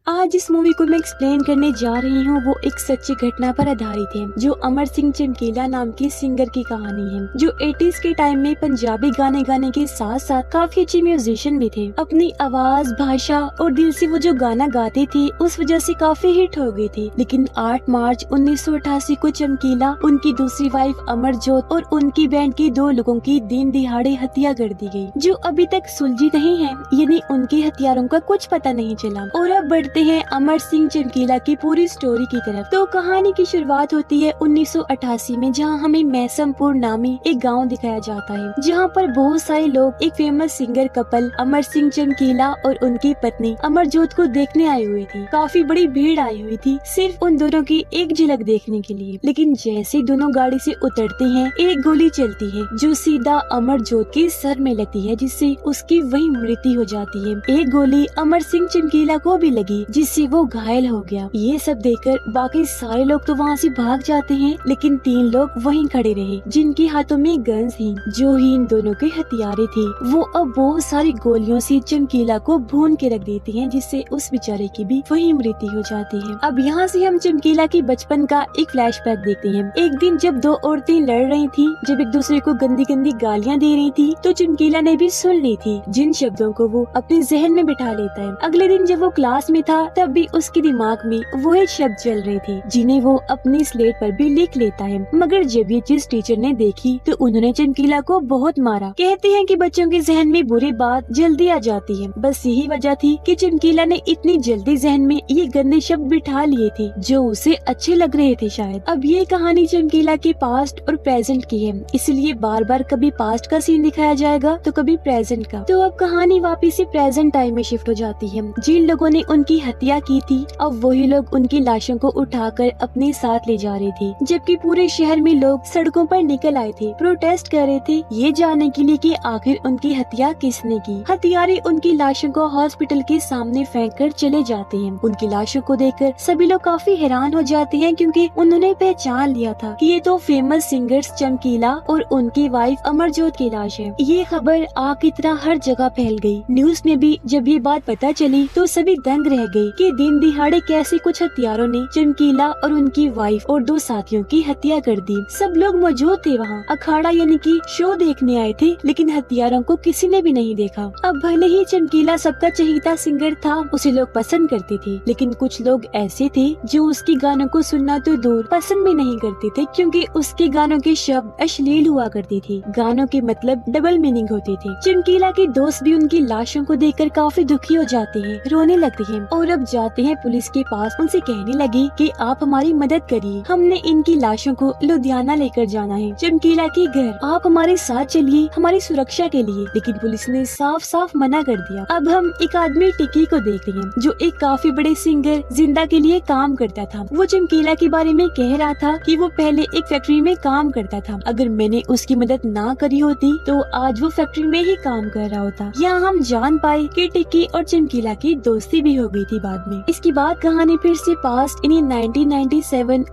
आज इस मूवी को मैं एक्सप्लेन करने जा रही हूँ वो एक सच्ची घटना पर आधारित है, जो अमर सिंह चमकीला नाम के सिंगर की कहानी है, जो 80s के टाइम में पंजाबी गाने गाने के साथ साथ काफी अच्छे म्यूजिशियन भी थे। अपनी आवाज, भाषा और दिल से वो जो गाना गाते थे उस वजह से काफी हिट हो गए थे। लेकिन 8 मार्च 1988 को चमकीला, उनकी दूसरी वाइफ अमरजोत और उनकी बैंड के 2 लोगों की दिन दिहाड़े हत्या कर दी गई, जो अभी तक सुलझी नहीं है, यानी उनके हथियारों का कुछ पता नहीं चला। और अब बढ़ते हैं अमर सिंह चमकीला की पूरी स्टोरी की तरफ। तो कहानी की शुरुआत होती है 1988 में, जहां हमें मैसमपुर नामी एक गांव दिखाया जाता है, जहां पर बहुत सारे लोग एक famous singer couple Amar Singh चमकीला और उनकी पत्नी अमरजोत को देखने आए हुए थे। काफी बड़ी भीड़ आई हुई थी सिर्फ उन दोनों की एक झलक देखने के लिए। लेकिन जैसे दोनों गाड़ी से उतरते हैं, एक गोली चलती है जो सीधा अमरजोत के सर में लगती है, जिससे उसकी वही मृत्यु हो जाती है। एक गोली अमर सिंह चमकीला को भी लगी, जिससे वो घायल हो गया। ये सब देखकर बाकी सारे लोग तो वहाँ से भाग जाते हैं, लेकिन 3 लोग वहीं खड़े रहे, जिनके हाथों में गन्स थी, जो ही इन दोनों के हथियारे थे। वो अब बहुत सारी गोलियों से चमकीला को भून के रख देती हैं, जिससे उस बेचारे की भी वही मृत्यु हो जाती है। अब यहाँ से हम चमकीला की बचपन का एक फ्लैशबैक देखते हैं। एक दिन जब 2 औरतें लड़ रही थी, जब एक दूसरे को गंदी गंदी गालियाँ दे रही थी, तो चमकीला ने भी सुन ली थी, जिन शब्दों को वो अपने जहन में बिठा लेता है। अगले दिन जब वो क्लास में था, तब भी उसके दिमाग में वही शब्द चल रहे थे, जिन्हें वो अपनी स्लेट पर भी लिख लेता है। मगर जब ये चीज टीचर ने देखी, तो उन्होंने चमकीला को बहुत मारा। कहते हैं कि बच्चों के जहन में बुरी बात जल्दी आ जाती है। बस यही वजह थी कि चमकीला ने इतनी जल्दी जहन में ये गंदे शब्द बिठा लिए थे, जो उसे अच्छे लग रहे थे शायद। अब ये कहानी चमकीला के पास्ट और प्रेजेंट की है, इसलिए बार बार कभी पास्ट का सीन दिखाया जाएगा तो कभी प्रेजेंट का। तो अब कहानी वापिस से प्रेजेंट टाइम में शिफ्ट हो जाती है। जिन लोगों ने उनकी हत्या की थी, अब वही लोग उनकी लाशों को उठाकर अपने साथ ले जा रहे थे, जबकि पूरे शहर में लोग सड़कों पर निकल आए थे, प्रोटेस्ट कर रहे थे, ये जानने के लिए कि आखिर उनकी हत्या किसने की। हत्यारे उनकी लाशों को हॉस्पिटल के सामने फेंक कर चले जाते हैं। उनकी लाशों को देखकर सभी लोग काफी हैरान हो जाते हैं, क्योंकि उन्होंने पहचान लिया था कि ये तो फेमस सिंगर्स चमकीला और उनकी वाइफ अमरजोत की लाश है। ये खबर आग की तरह हर जगह फैल गई। न्यूज में भी जब ये बात पता चली, तो सभी दंग रह गए कि दिन दिहाड़े कैसे कुछ हत्यारों ने चमकीला और उनकी वाइफ और 2 साथियों की हत्या कर दी। सब लोग मौजूद थे वहाँ, अखाड़ा यानी कि शो देखने आए थे, लेकिन हत्यारों को किसी ने भी नहीं देखा। अब भले ही चमकीला सबका चहीता सिंगर था, उसे लोग पसंद करते थे, लेकिन कुछ लोग ऐसे थे जो उसके गानों को सुनना तो दूर पसंद भी नहीं करते थे, क्योंकि उसके गानों के शब्द अश्लील हुआ करते थे। गानों के मतलब डबल मीनिंग होते थे। चमकीला के दोस्त भी उनकी लाशों को देखकर काफी दुखी हो जाते हैं, रोने लगते हैं और अब जाते हैं पुलिस के पास। उनसे कहने लगे कि आप हमारी मदद करिए, हमने इनकी लाशों को लुधियाना लेकर जाना है, चमकीला के घर। आप हमारे साथ चलिए हमारी सुरक्षा के लिए। लेकिन पुलिस ने साफ साफ मना कर दिया। अब हम एक आदमी टिक्की को देखते हैं, जो एक काफी बड़े सिंगर जिंदा के लिए काम करता था। वो चमकीला के बारे में कह रहा था कि वो पहले एक फैक्ट्री में काम करता था। अगर मैंने उसकी मदद ना करी होती, तो आज वो फैक्ट्री में ही काम कर रहा होता। यहाँ हम जान पाए कि टिक्की और चमकीला की दोस्ती भी हो गई थी बाद में। इसके बाद कहानी फिर से पास्ट यानी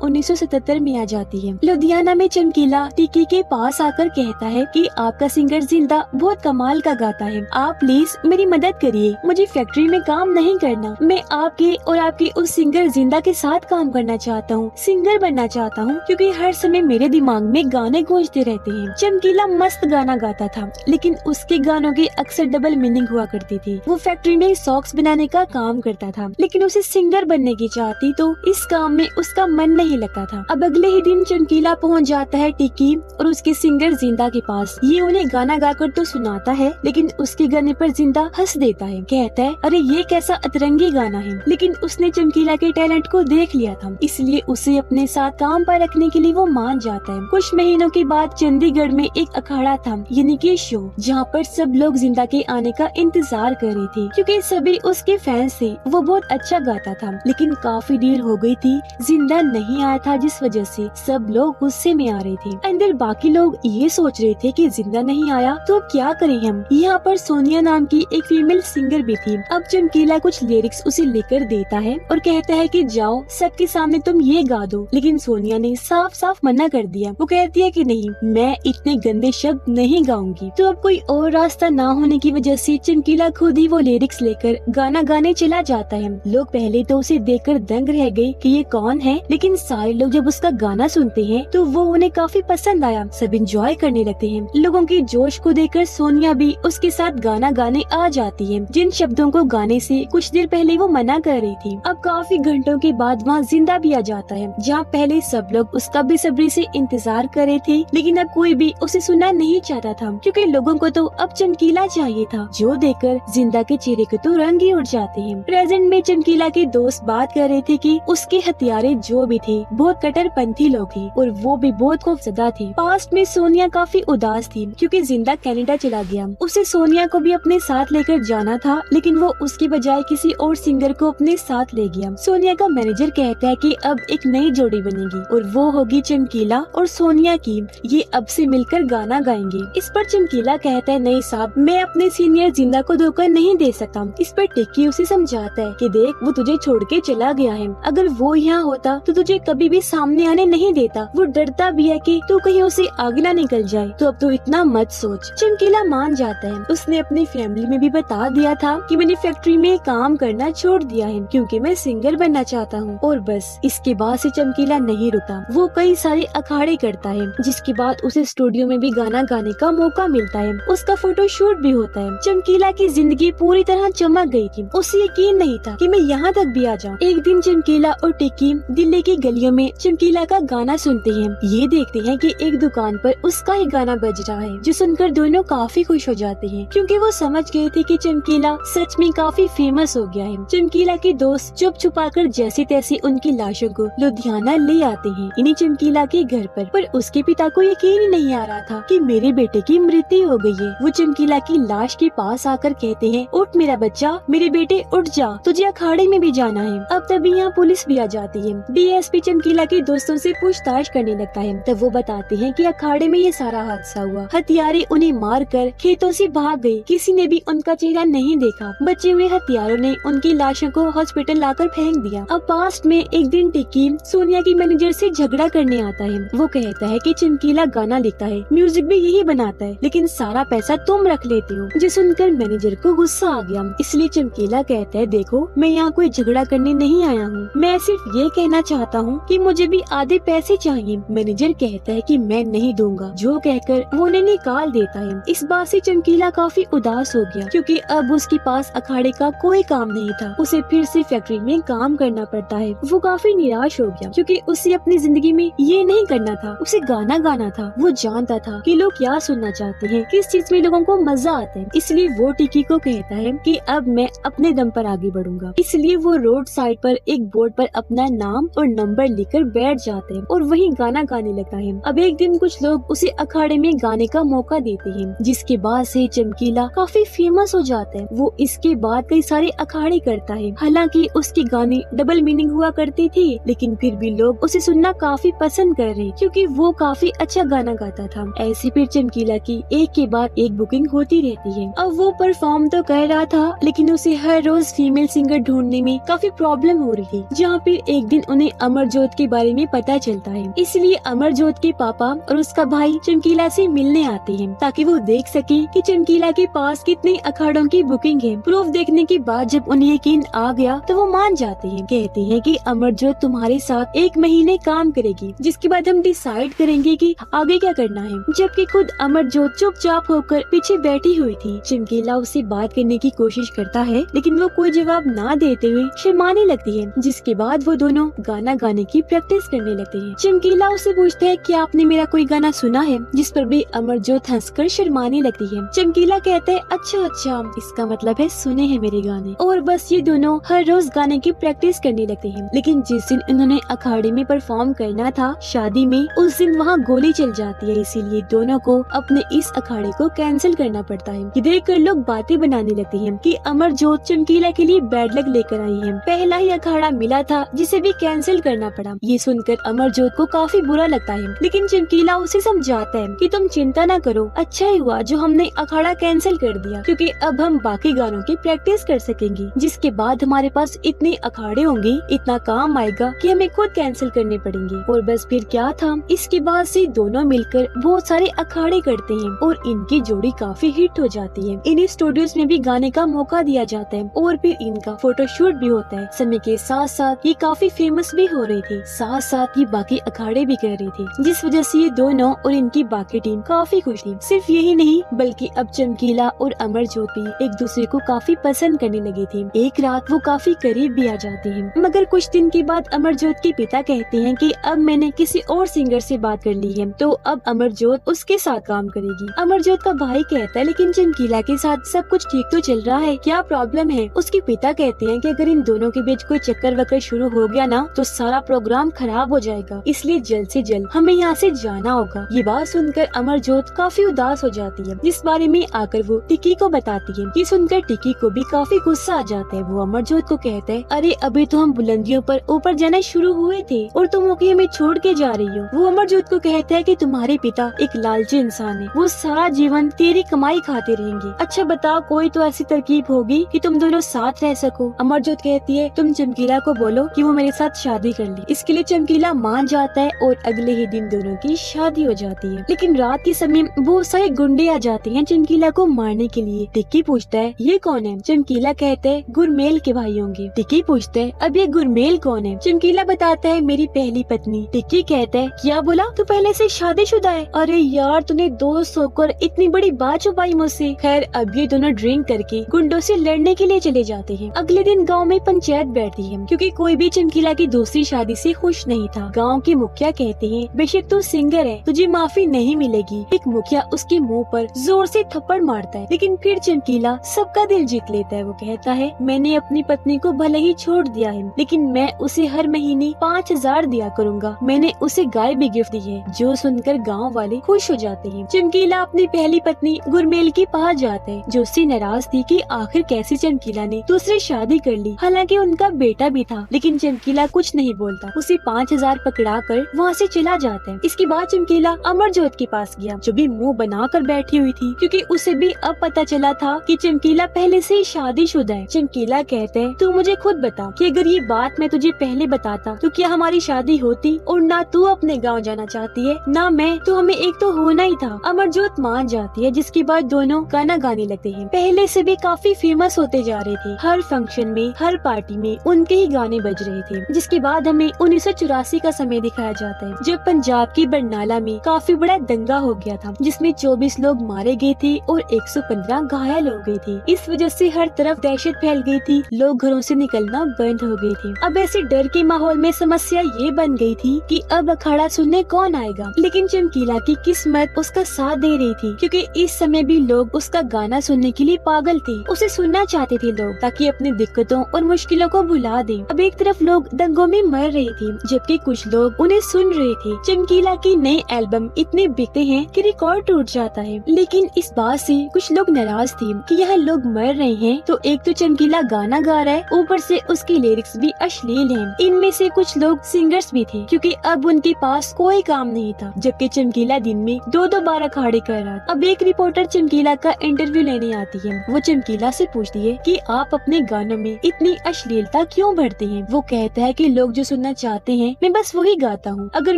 1977 में आ जाती है। लुधियाना में चमकीला टिक्की के पास आकर कहता है कि आपका सिंगर जिंदा बहुत कमाल का गाता है, आप प्लीज मेरी मदद करिए, मुझे फैक्ट्री में काम नहीं करना, मैं आपके और आपके उस सिंगर जिंदा के साथ काम करना चाहता हूँ, सिंगर बनना चाहता हूँ, क्योंकि हर समय मेरे दिमाग में गाने गूंजते रहते हैं। चमकीला मस्त गाना गाता था, लेकिन उसके गानों के अक्सर डबल मीनिंग हुआ करती थी। वो फैक्ट्री में सॉक्स बनाने का काम करता था, लेकिन उसे सिंगर बनने की चाह थी, तो इस काम में उसका मन नहीं लगता था। अब अगले ही दिन चमकीला पहुंच जाता है टिक्की और उसके सिंगर जिंदा के पास। ये उन्हें गाना गाकर तो सुनाता है, लेकिन उसके गाने पर जिंदा हंस देता है, कहता है अरे ये कैसा अतरंगी गाना है। लेकिन उसने चमकीला के टैलेंट को देख लिया था, इसलिए उसे अपने साथ काम पर रखने के लिए वो मान जाता है। कुछ महीनों के बाद चंडीगढ़ में एक अखाड़ा था, यानी कि शो, जहाँ पर सब लोग जिंदा के आने का इंतजार कर रहे थे, क्योंकि सभी उसके फैंस थे। वो बहुत अच्छा गाता था, लेकिन काफी देर हो गई थी, जिंदा नहीं आया था, जिस वजह से सब लोग गुस्से में आ रहे थे। अंदर बाकी लोग ये सोच रहे थे कि जिंदा नहीं आया तो अब क्या करें हम। यहाँ पर सोनिया नाम की एक फीमेल सिंगर भी थी। अब चमकीला कुछ लिरिक्स उसे लेकर देता है और कहता है कि जाओ सबके सामने तुम ये गा दो, लेकिन सोनिया ने साफ साफ मना कर दिया। वो कहती है कि नहीं, मैं इतने गंदे शब्द नहीं गाऊंगी। तो अब कोई और रास्ता ना होने की वजह से चमकीला खुद ही वो लिरिक्स लेकर गाना गाने चला जाता जाता है। लोग पहले तो उसे देखकर दंग रह गए कि ये कौन है, लेकिन सारे लोग जब उसका गाना सुनते हैं तो वो उन्हें काफी पसंद आया। सब इंजॉय करने लगते हैं। लोगों की जोश को देखकर सोनिया भी उसके साथ गाना गाने आ जाती है, जिन शब्दों को गाने से कुछ देर पहले वो मना कर रही थी। अब काफी घंटों के बाद वहाँ जिंदा भी आ जाता है, जहाँ पहले सब लोग उसका बेसब्री से इंतजार कर रहे थे, लेकिन अब कोई भी उसे सुनना नहीं चाहता था, क्योंकि लोगों को तो अब चमकीला चाहिए था, जो देखकर जिंदा के चेहरे के तो रंग ही उड़ जाते हैं। प्रेजेंट में चमकीला के दोस्त बात कर रहे थे कि उसके हथियारे जो भी थे बहुत कट्टरपंथी लोग थे और वो भी बहुत खौफजदा थे। पास्ट में सोनिया काफी उदास थी, क्योंकि जिंदा कनाडा चला गया। उसे सोनिया को भी अपने साथ लेकर जाना था, लेकिन वो उसकी बजाय किसी और सिंगर को अपने साथ ले गया। सोनिया का मैनेजर कहता है कि अब एक नई जोड़ी बनेगी और वो होगी चमकीला और सोनिया की। ये अब से मिलकर गाना गाएंगे। इस पर चमकीला कहता है, नहीं साहब, मैं अपने सीनियर जिंदा को धोखा नहीं दे सकता। इस पर टिक्की उसे समझाता है कि देख, वो तुझे छोड़ के चला गया है। अगर वो यहाँ होता तो तुझे कभी भी सामने आने नहीं देता। वो डरता भी है कि तू कहीं उसे आगे ना निकल जाए, तो अब तू इतना मत सोच। चमकीला मान जाता है। उसने अपनी फैमिली में भी बता दिया था कि मैंने फैक्ट्री में काम करना छोड़ दिया है, क्योंकि मैं सिंगर बनना चाहता हूँ। और बस इसके बाद से चमकीला नहीं रुका। वो कई सारे अखाड़े करता है, जिसके बाद उसे स्टूडियो में भी गाना गाने का मौका मिलता है। उसका फोटो शूट भी होता है। चमकीला की जिंदगी पूरी तरह चमक गई थी। उसे यकीन नहीं था कि मैं यहाँ तक भी आ जाऊँ। एक दिन चमकीला और टिक्की दिल्ली की गलियों में चमकीला का गाना सुनते हैं। ये देखते हैं कि एक दुकान पर उसका ही गाना बज रहा है, जो सुनकर दोनों काफी खुश हो जाते हैं, क्योंकि वो समझ गए थे कि चमकीला सच में काफी फेमस हो गया है। चमकीला के दोस्त चुप छुपाकर जैसे तैसे उनकी लाशों को लुधियाना ले आते हैं, इन्हीं चमकीला के घर पर उसके पिता को यकीन ही नहीं आ रहा था कि मेरे बेटे की मृत्यु हो गई है। वो चमकीला की लाश के पास आकर कहते हैं, उठ मेरा बच्चा, मेरे बेटे उठ जा, तुझे अखाड़े में भी जाना है। अब तभी यहाँ पुलिस भी आ जाती है। डीएसपी चमकीला के दोस्तों से पूछताछ करने लगता है। तब वो बताते हैं कि अखाड़े में ये सारा हादसा हुआ। हथियारे उन्हें मार कर खेतों से भाग गए। किसी ने भी उनका चेहरा नहीं देखा। बचे हुए हथियारों ने उनकी लाशों को हॉस्पिटल लाकर फेंक दिया। अब पास्ट में एक दिन टिक्की सोनिया की मैनेजर से झगड़ा करने आता है। वो कहता है कि चमकीला गाना लिखता है, म्यूजिक भी यही बनाता है, लेकिन सारा पैसा तुम रख लेते हो। जो सुनकर मैनेजर को गुस्सा आ गया। इसलिए चमकीला कहता है, देखो, मैं यहाँ कोई झगड़ा करने नहीं आया हूँ, मैं सिर्फ ये कहना चाहता हूँ कि मुझे भी आधे पैसे चाहिए। मैनेजर कहता है कि मैं नहीं दूंगा, जो कहकर वो उन्हें निकाल देता है। इस बात से चमकीला काफी उदास हो गया, क्योंकि अब उसके पास अखाड़े का कोई काम नहीं था। उसे फिर से फैक्ट्री में काम करना पड़ता है। वो काफी निराश हो गया, क्योंकि उसे अपनी जिंदगी में ये नहीं करना था, उसे गाना गाना था। वो जानता था कि लोग क्या सुनना चाहते हैं, किस चीज में लोगों को मजा आता है। इसलिए वो टिक्की को कहता है कि अब मैं अपने दम पर आगे बढ़ूंगा। इसलिए वो रोड साइड पर एक बोर्ड पर अपना नाम और नंबर लिखकर बैठ जाते हैं और वहीं गाना गाने लगता है। अब एक दिन कुछ लोग उसे अखाड़े में गाने का मौका देते हैं, जिसके बाद से चमकीला काफी फेमस हो जाता है। वो इसके बाद कई सारे अखाड़े करता है। हालांकि उसके गाने डबल मीनिंग हुआ करते थे, लेकिन फिर भी लोग उसे सुनना काफी पसंद कर रहे, क्योंकि वो काफी अच्छा गाना गाता था। ऐसे फिर चमकीला की एक के बाद एक बुकिंग होती रहती है। अब वो परफॉर्म तो कर रहा था, लेकिन उसे हर रोज फीमेल सिंगर ढूंढने में काफी प्रॉब्लम हो रही थी। जहाँ फिर एक दिन उन्हें अमरजोत के बारे में पता चलता है। इसलिए अमरजोत के पापा और उसका भाई चमकीला से मिलने आते हैं, ताकि वो देख सके कि चमकीला के पास कितने अखाड़ों की बुकिंग है। प्रूफ देखने के बाद जब उन्हें यकीन आ गया तो वो मान जाते हैं। कहते हैं कि अमरजोत तुम्हारे साथ 1 महीने काम करेगी, जिसके बाद हम डिसाइड करेंगे कि आगे क्या करना है। जबकि खुद अमरजोत चुपचाप होकर पीछे बैठी हुई थी। चमकीला उससे बात करने की कोशिश करता है, लेकिन वो कोई जवाब ना देते हुए शर्माने लगती है। जिसके बाद वो दोनों गाना गाने की प्रैक्टिस करने लगते हैं। चमकीला उससे पूछता है कि आपने मेरा कोई गाना सुना है, जिस पर भी अमरजोत हंसकर शर्माने लगती है। चमकीला कहता है, अच्छा अच्छा, इसका मतलब है सुने हैं मेरे गाने। और बस ये दोनों हर रोज गाने की प्रैक्टिस करने लगते हैं। लेकिन जिस दिन उन्होंने अखाड़े में परफॉर्म करना था, शादी में, उस दिन वहाँ गोली चल जाती है। इसीलिए दोनों को अपने इस अखाड़े को कैंसिल करना पड़ता है। ये देखकर लोग बातें बनाने लगते हैं कि अमरजोत चमकीला के लिए बैड लक लेकर आई है। पहला ही अखाड़ा मिला था जिसे भी कैंसिल करना पड़ा। ये सुनकर अमरजोत को काफी बुरा लगता है, लेकिन चमकीला उसे समझाता है कि तुम चिंता न करो, अच्छा ही हुआ जो हमने अखाड़ा कैंसिल कर दिया, क्योंकि अब हम बाकी गानों की प्रैक्टिस कर सकेंगे। जिसके बाद हमारे पास इतने अखाड़े होंगे, इतना काम आएगा कि हमें खुद कैंसिल करने पड़ेंगे। और बस फिर क्या था, इसके बाद से दोनों मिलकर बहुत सारे अखाड़े करते हैं और इनकी जोड़ी काफी हिट हो जाती है। इन्हें स्टूडियोज में भी गाने का मौका दिया जाता है और फिर सीन का फोटोशूट भी होता है। समय के साथ साथ ये काफी फेमस भी हो रही थी, साथ साथ ये बाकी अखाड़े भी कर रही थी, जिस वजह से ये दोनों और इनकी बाकी टीम काफी खुश थी। सिर्फ यही नहीं बल्कि अब चमकीला और अमरजोत भी एक दूसरे को काफी पसंद करने लगी थी। एक रात वो काफी करीब भी आ जाती है, मगर कुछ दिन के बाद अमरजोत के पिता कहते हैं कि अब मैंने किसी और सिंगर से बात कर ली है, तो अब अमरजोत उसके साथ काम करेगी। अमरजोत का भाई कहता है लेकिन चमकीला के साथ सब कुछ ठीक तो चल रहा है, क्या प्रॉब्लम है? उसके पिता कहते हैं कि अगर इन दोनों के बीच कोई चक्कर वक्कर शुरू हो गया ना तो सारा प्रोग्राम खराब हो जाएगा, इसलिए जल्द से जल्द हमें यहाँ से जाना होगा। ये बात सुनकर अमरजोत काफी उदास हो जाती है, जिस बारे में आकर वो टिकी को बताती है। ये सुनकर टिकी को भी काफी गुस्सा आ जाता है। वो अमरजोत को कहता है अरे अभी तो हम बुलंदियों पर ऊपर जाना शुरू हुए थे और तुम होके हमें छोड़ के जा रही हो। वो अमरजोत को कहता है कि तुम्हारे पिता एक लालची इंसान है, वो सारा जीवन तेरी कमाई खाते रहेंगे। अच्छा बताओ कोई तो ऐसी तरकीब होगी कि तुम दोनों साथ रह सको। अमरजोत कहती है तुम चमकीला को बोलो कि वो मेरे साथ शादी कर ले। इसके लिए चमकीला मान जाता है और अगले ही दिन दोनों की शादी हो जाती है। लेकिन रात के समय बहुत सारे गुंडे आ जाते हैं चमकीला को मारने के लिए। टिक्की पूछता है ये कौन है? चमकीला कहता है गुरमेल के भाई होंगे। टिक्की पूछता है अब ये गुरमेल कौन है? चमकीला बताता है मेरी पहली पत्नी। टिक्की कहता है क्या बोला, तू पहले से शादीशुदा है? अरे यार तूने दोस्त होकर इतनी बड़ी बात छुपाई मुझसे। खैर अब ये दोनों ड्रिंक करके गुंडों से लड़ने के लिए चले जाते हैं। अगले दिन गांव में पंचायत बैठती है, क्योंकि कोई भी चमकीला की दूसरी शादी से खुश नहीं था। गांव के मुखिया कहते हैं बेशक तू सिंगर है, तुझे माफी नहीं मिलेगी। एक मुखिया उसके मुंह पर जोर से थप्पड़ मारता है, लेकिन फिर चमकीला सबका दिल जीत लेता है। वो कहता है मैंने अपनी पत्नी को भले ही छोड़ दिया है, लेकिन मैं उसे हर महीने 5,000 दिया करूँगा। मैंने उसे गाय भी गिफ्ट दी है। जो सुनकर गाँव वाले खुश हो जाते हैं। चमकीला अपनी पहली पत्नी गुरमेल के पास जाता है, जो उससे नाराज थी कि आखिर कैसे चमकीला ने दूसरी शादी कर ली, हालांकि उनका बेटा भी था। लेकिन चमकीला कुछ नहीं बोलता, उसे 5,000 पकड़ा कर वहाँ से चला जाता है। इसके बाद चमकीला अमरजोत के पास गया, जो भी मुंह बना कर बैठी हुई थी, क्योंकि उसे भी अब पता चला था कि चमकीला पहले से ही शादीशुदा है। चमकीला कहते हैं तू मुझे खुद बता कि अगर ये बात मैं तुझे पहले बताता तो क्या हमारी शादी होती? और ना तू अपने गाँव जाना चाहती है ना मैं, तो हमें एक तो होना ही था। अमरजोत मान जाती है, जिसके बाद दोनों गाना गाने लगते हैं। पहले से भी काफी फेमस होते जा रहे थे। हर फंक्शन में हर पार्टी में उनके ही गाने बज रहे थे। जिसके बाद हमें 1984 का समय दिखाया जाता है, जब पंजाब की बरनाला में काफी बड़ा दंगा हो गया था, जिसमें 24 लोग मारे गए थे और 115 घायल हो गए थे। इस वजह से हर तरफ दहशत फैल गई थी, लोग घरों से निकलना बंद हो गए थे। अब ऐसे डर के माहौल में समस्या ये बन गई थी कि अब अखाड़ा सुनने कौन आएगा। लेकिन चमकीला की किस्मत उसका साथ दे रही थी, क्योंकि इस समय भी लोग उसका गाना सुनने के लिए पागल थे। उसे सुनना चाहते थे लोग, ताकि अपनी दिक्कतों और मुश्किलों को भुला दें। अब एक तरफ लोग दंगों में मर रहे थे, जबकि कुछ लोग उन्हें सुन रहे थे। चमकीला की नई एल्बम इतने बिकते हैं कि रिकॉर्ड टूट जाता है। लेकिन इस बात से कुछ लोग नाराज थे कि यहाँ लोग मर रहे हैं, तो एक तो चमकीला गाना गा रहा है, ऊपर से उसकी लिरिक्स भी अश्लील हैं। इनमें से कुछ लोग सिंगर्स भी थे, क्योंकि अब उनके पास कोई काम नहीं था, जबकि चमकीला दिन में 2-2 बार अखाड़े कर रहा था। अब एक रिपोर्टर चमकीला का इंटरव्यू लेने आती है। वो चमकीला से पूछती है कि आप अपने गानों में इतनी अश्लीलता क्यों भरते हैं? वो कहता है कि लोग जो सुनना चाहते हैं मैं बस वही गाता हूँ। अगर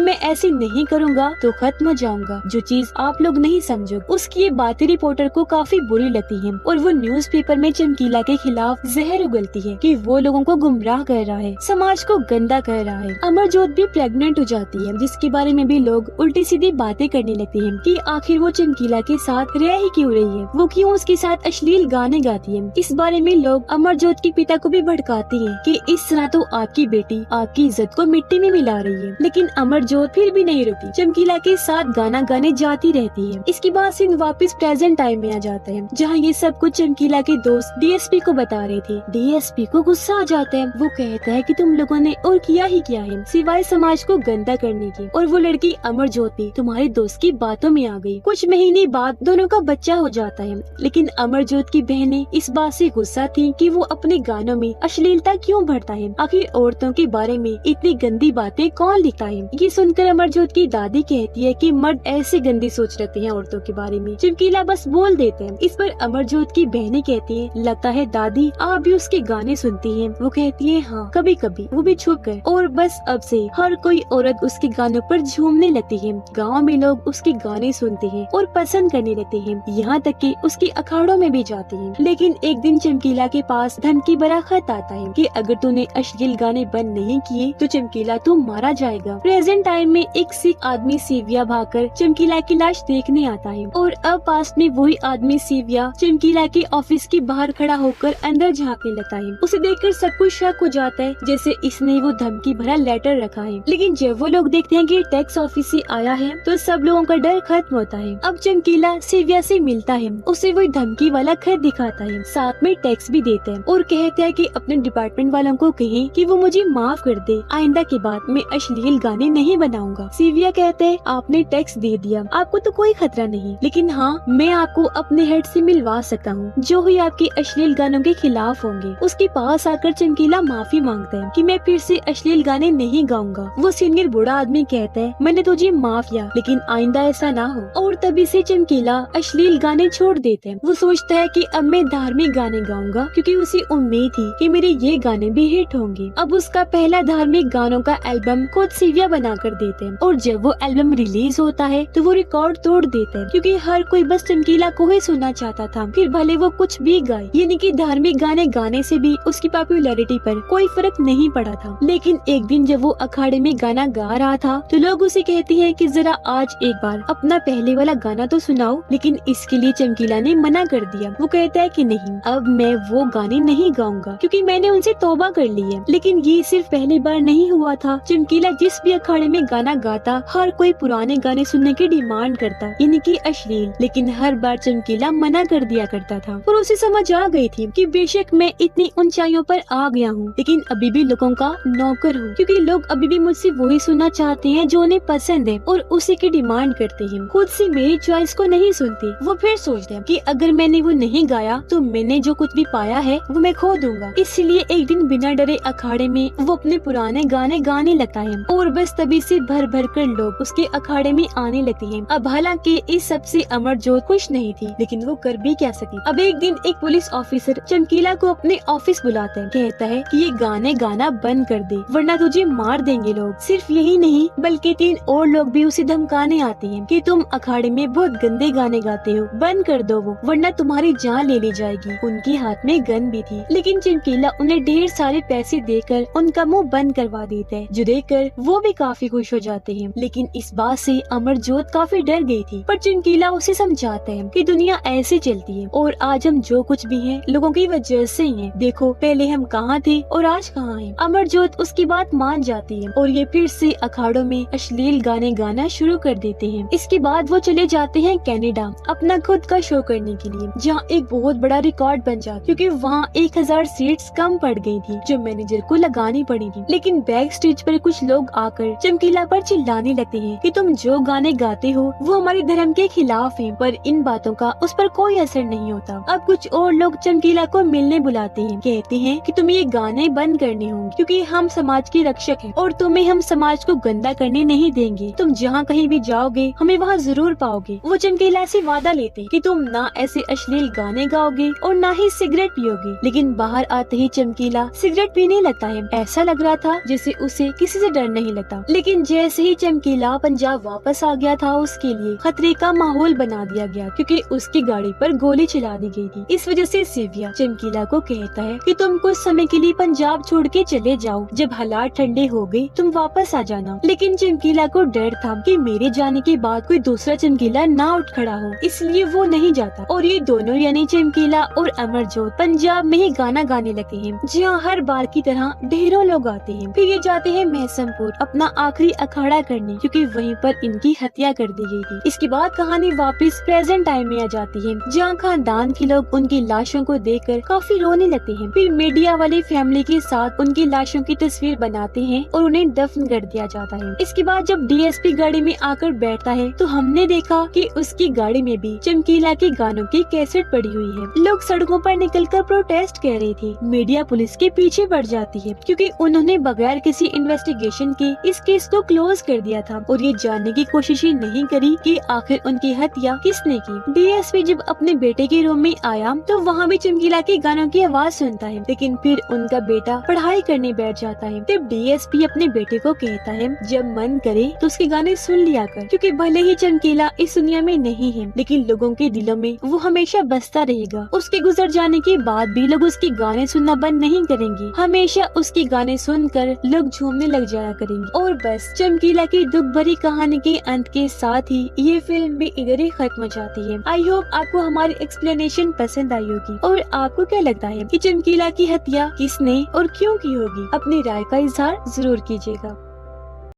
मैं ऐसे नहीं करूँगा तो खत्म हो जाऊंगा, जो चीज आप लोग नहीं समझो। उसकी ये बातें रिपोर्टर को काफी बुरी लगती है और वो न्यूज़पेपर में चमकीला के खिलाफ जहर उगलती है कि वो लोगों को गुमराह कर रहा है, समाज को गंदा कर रहा है। अमरजोत भी प्रेग्नेंट हो जाती है, जिसके बारे में भी लोग उल्टी सीधी बातें करने लगते हैं कि आखिर वो चमकीला के साथ रह ही क्यों रही है, वो क्यों उसके साथ अश्लील गाने गाती है। इस बारे में लोग अमरजोत के पिता को भी भड़काते हैं कि इस तरह तो आपकी बेटी आपकी इज्जत को मिट्टी में मिला रही है। लेकिन अमरजोत फिर भी नहीं रुकी, चमकीला के साथ गाना गाने जाती रहती है। इसके बाद सीन वापस प्रेजेंट टाइम में आ जाता है, जहाँ ये सब कुछ चमकीला के दोस्त डीएसपी को बता रहे थे। डीएसपी को गुस्सा आ जाता है। वो कहता है कि तुम लोगों ने और किया ही क्या है सिवाय समाज को गंदा करने की, और वो लड़की अमरजोत भी तुम्हारे दोस्त की बातों में आ गई। कुछ महीने बाद दोनों का बच्चा हो जाता है, लेकिन अमरजोत की बहनें इस बात से गुस्सा थी कि वो अपने गानों में अश्लीलता क्यों भरता है। आखिर औरतों के बारे में इतनी गंदी बातें कौन लिखता है। ये सुनकर अमरजोत की दादी कहती है कि मर्द ऐसे गंदी सोच रखते हैं औरतों के बारे में, चमकीला बस बोल देते हैं। इस पर अमरजोत की बहनें कहती है लगता है दादी आप भी उसके गाने सुनती हैं। वो कहती है हाँ कभी कभी, वो भी छुप कर, और बस अब से हर कोई औरत उसके गानों पर झूमने लगती है। गाँव में लोग उसके गाने सुनते हैं और पसंद करने लगते हैं, यहाँ तक कि उसके अखाड़ों में भी जाते हैं। लेकिन एक दिन चमकीला के पास पास धमकी भरा खत आता है कि अगर तूने अश्लील गाने बंद नहीं किए तो चमकीला तू मारा जाएगा। प्रेजेंट टाइम में एक सिख आदमी सीविया भागकर चमकीला की लाश देखने आता है और अब पास में वही आदमी सीविया चमकीला के ऑफिस के बाहर खड़ा होकर अंदर झांकने लगता है। उसे देखकर सब कुछ शक हो जाता है जैसे इसने वो धमकी भरा लेटर रखा है। लेकिन जब वो लोग देखते हैं कि टैक्स ऑफिस से आया है तो सब लोगों का डर खत्म होता है। अब चमकीला सीविया से मिलता है, उसे वो धमकी वाला खत दिखाता है, साथ में टैक्स भी देता है और कहता है कि अपने डिपार्टमेंट वालों को कहें कि वो मुझे माफ कर दे, आइंदा के बाद मैं अश्लील गाने नहीं बनाऊंगा। सीविया कहता है आपने टैक्स दे दिया, आपको तो कोई खतरा नहीं, लेकिन हाँ मैं आपको अपने हेड से मिलवा सकता हूँ जो ही आपके अश्लील गानों के खिलाफ होंगे। उसके पास आकर चमकीला माफी मांगता है कि मैं फिर से अश्लील गाने नहीं गाऊंगा। वो सीनियर बूढ़ा आदमी कहता है मैंने तुझे माफ किया लेकिन आइंदा ऐसा ना हो, और तभी से चमकीला अश्लील गाने छोड़ देते हैं। वो सोचता है कि अब मैं धार्मिक गाने गाऊंगा क्योंकि उसे उम्मीद थी कि मेरे ये गाने भी हिट होंगे। अब उसका पहला धार्मिक गानों का एल्बम खुद सीविया बना कर देते हैं और जब वो एल्बम रिलीज होता है तो वो रिकॉर्ड तोड़ देता है क्योंकि हर कोई बस चमकीला को ही सुनना चाहता था, फिर भले वो कुछ भी गाए। यानी कि धार्मिक गाने गाने से भी उसकी पॉपुलैरिटी पर कोई फर्क नहीं पड़ा था। लेकिन एक दिन जब वो अखाड़े में गाना गा रहा था तो लोग उसे कहते हैं कि जरा आज एक बार अपना पहले वाला गाना तो सुनाओ, लेकिन इसके लिए चमकीला ने मना कर दिया। वो कहता है कि नहीं, अब मैं वो गाने नहीं गाऊंगा क्योंकि मैंने उनसे तौबा कर ली है। लेकिन ये सिर्फ पहली बार नहीं हुआ था। चमकीला जिस भी अखाड़े में गाना गाता हर कोई पुराने गाने सुनने की डिमांड करता, यानी कि अश्लील, लेकिन हर बार चमकीला मना कर दिया करता था। और उसे समझ आ गई थी कि बेशक मैं इतनी ऊंचाइयों पर आ गया हूँ लेकिन अभी भी लोगों का नौकर हूँ, क्योंकि लोग अभी भी मुझसे वही सुनना चाहते हैं जो उन्हें पसंद है और उसी की डिमांड करते हैं, खुद से मेरी चॉइस को नहीं सुनते। वो फिर सोचते हैं कि अगर मैंने वो नहीं गाया तो मैंने जो कुछ भी पाया है वो मैं खो दूंगा। इसलिए एक दिन बिना डरे अखाड़े में वो अपने पुराने गाने गाने लगता है और बस तभी से भर भर कर लोग उसके अखाड़े में आने लगते हैं। अब हालांकि इस सबसे अमरजोत खुश नहीं थी, लेकिन वो कर भी क्या सकी। अब एक दिन एक पुलिस ऑफिसर चमकीला को अपने ऑफिस बुलाता है, कहता है कि ये गाने गाना बंद कर दे वरना तुझे मार देंगे लोग। सिर्फ यही नहीं बल्कि 3 और लोग भी उसे धमकाने आते हैं कि तुम अखाड़े में बहुत गंदे गाने गाते हो, बंद कर दो वो वरना तुम्हारी जान ले ली जाएगी। उनके हाथ में गन भी थी, लेकिन चमकीला उन्हें ढेर सारे पैसे देकर उनका मुंह बंद करवा देता है, जो देखकर वो भी काफी खुश हो जाते हैं। लेकिन इस बात से अमरजोत काफी डर गई थी, पर चमकीला उसे समझाता है कि दुनिया ऐसे चलती है और आज हम जो कुछ भी हैं लोगों की वजह से ही हैं। देखो पहले हम कहाँ थे और आज कहाँ हैं। अमरजोत उसकी बात मान जाती है और ये फिर से अखाड़ों में अश्लील गाने गाना शुरू कर देते हैं। इसके बाद वो चले जाते हैं कनाडा अपना खुद का शो करने के लिए, जहाँ एक बहुत बड़ा रिकॉर्ड बन जाता क्योंकि वहाँ 1000 सीट्स कम पड़ गई थी जो मैनेजर को लगानी पड़ी थी। लेकिन बैक स्टेज पर कुछ लोग आकर चमकीला पर चिल्लाने लगते हैं कि तुम जो गाने गाते हो वो हमारे धर्म के खिलाफ हैं, पर इन बातों का उस पर कोई असर नहीं होता। अब कुछ और लोग चमकीला को मिलने बुलाते हैं, कहते हैं कि तुम्हें ये गाने बंद करने होंगे क्योंकि हम समाज के रक्षक हैं और तुम्हें हम समाज को गंदा करने नहीं देंगे। तुम जहाँ कहीं भी जाओगे हमें वहाँ जरूर पाओगे। वो चमकीला से वादा लेते हैं कि तुम ना ऐसे अश्लील गाने गाओगे और ना ही सिगरेट पियोगे। लेकिन बाहर आते ही चमकीला सिगरेट पीने लगता है। ऐसा लग रहा था जैसे उसे किसी से डर नहीं लगता। लेकिन जैसे ही चमकीला पंजाब वापस आ गया था उसके लिए खतरे का माहौल बना दिया गया क्योंकि उसकी गाड़ी पर गोली चला दी गई थी। इस वजह से सीविया चमकीला को कहता है कि तुम कुछ समय के लिए पंजाब छोड़ के चले जाओ, जब हालात ठंडे हो गए तुम वापस आ जाना। लेकिन चमकीला को डर था कि मेरे जाने के बाद कोई दूसरा चमकीला ना उठ खड़ा हो, इसलिए वो नहीं जाता और ये दोनों यानी चमकीला और अमरजोत पंजाब में ही गाना गाने लगते हैं, जहाँ हर बार की तरह ढेरों लोग आते हैं। फिर ये जाते हैं महसमपुर अपना आखिरी अखाड़ा करने क्योंकि वहीं पर इनकी हत्या कर दी गई थी। इसके बाद कहानी वापस प्रेजेंट टाइम में आ जाती है, जहाँ खानदान के लोग उनकी लाशों को देखकर काफी रोने लगते हैं। फिर मीडिया वाली फैमिली के साथ उनकी लाशों की तस्वीर बनाते हैं और उन्हें दफन कर दिया जाता है। इसके बाद जब डीएसपी गाड़ी में आकर बैठता है तो हमने देखा कि उसकी गाड़ी में भी चमकीला के गानों की कैसेट पड़ी हुई है। लोग सड़कों पर निकलकर प्रोटेस्ट कर रहे थे। मीडिया पुलिस के पीछे पड़ जाती है क्योंकि उन्होंने बगैर किसी इन्वेस्टिगेशन के इस केस को क्लोज कर दिया था और ये जानने की कोशिश ही नहीं करी कि आखिर उनकी हत्या किसने की। डीएसपी जब अपने बेटे के रूम में आया तो वहाँ भी चमकीला के गानों की आवाज सुनता है, लेकिन फिर उनका बेटा पढ़ाई करने बैठ जाता है। तब डीएसपी अपने बेटे को कहता है जब मन करे तो उसके गाने सुन लिया कर, क्योंकि भले ही चमकीला इस दुनिया में नहीं है लेकिन लोगों के दिलों में वो हमेशा बसता रहेगा। उसके गुजर जाने के बाद बाद भी लोग उसके गाने सुनना बंद नहीं करेंगे। हमेशा उसके गाने सुनकर लोग झूमने लग जाया करेंगे। और बस चमकीला की दुख भरी कहानी के अंत के साथ ही ये फिल्म भी इधर ही खत्म हो जाती है। आई होप आपको हमारी एक्सप्लेनेशन पसंद आई होगी। और आपको क्या लगता है कि चमकीला की हत्या किसने और क्यों की होगी? अपनी राय का इजहार जरूर कीजिएगा।